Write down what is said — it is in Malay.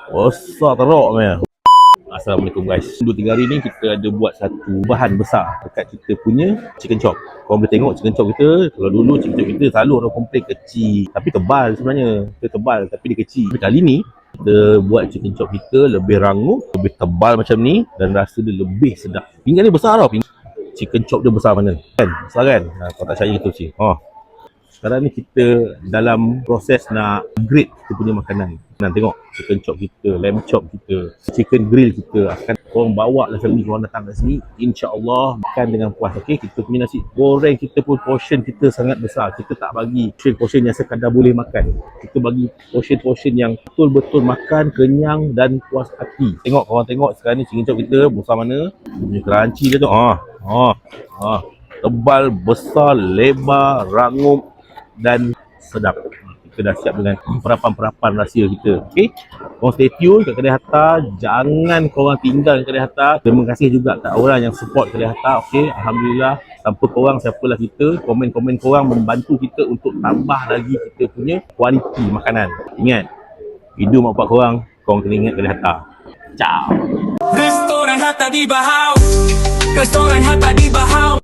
Besar teruk punya. Assalamualaikum guys. 2-3 hari ni kita ada buat satu bahan besar dekat kita punya chicken chop. Korang boleh tengok chicken chop kita. Kalau dulu chicken chop kita selalu orang komplain kecil, tapi tebal sebenarnya. Dia tebal tapi dia kecil. Tapi kali ni kita buat chicken chop kita lebih rangup, lebih tebal macam ni dan rasa dia lebih sedap. Pinggan dia besar tau. Chicken chop dia besar mana? Kan? Besar kan? Kau tak percaya kita sih. Sekarang ni kita dalam proses nak grade kita punya makanan. Nak tengok chicken chop kita, lamb chop kita, chicken grill kita akan korang bawa lah sini, korang datang kat sini, insya-Allah makan dengan puas. Okey, kita punya nasi goreng kita pun portion kita sangat besar. Kita tak bagi portion yang sekadar boleh makan. Kita bagi portion yang betul-betul makan kenyang dan puas hati. Tengok korang tengok sekarang ni chicken chop kita besar mana? Punya crunchy dia tu. Tebal, besar, lebar, rangup dan sedap. Kita dah siap dengan perapan-perapan rahsia kita. Okey, korang stay tune kat Kedai Hatta. Jangan korang tinggal Kedai Hatta. Terima kasih juga kat orang yang support Kedai Hatta. Okey, alhamdulillah, tanpa korang siapalah kita. Komen-komen korang membantu kita untuk tambah lagi kita punya kualiti makanan. Ingat, hidup mak bapak korang kena ingat Kedai Hatta. Ciao. Restoran Hatta di Bahau. Restoran Hatta di Bahau.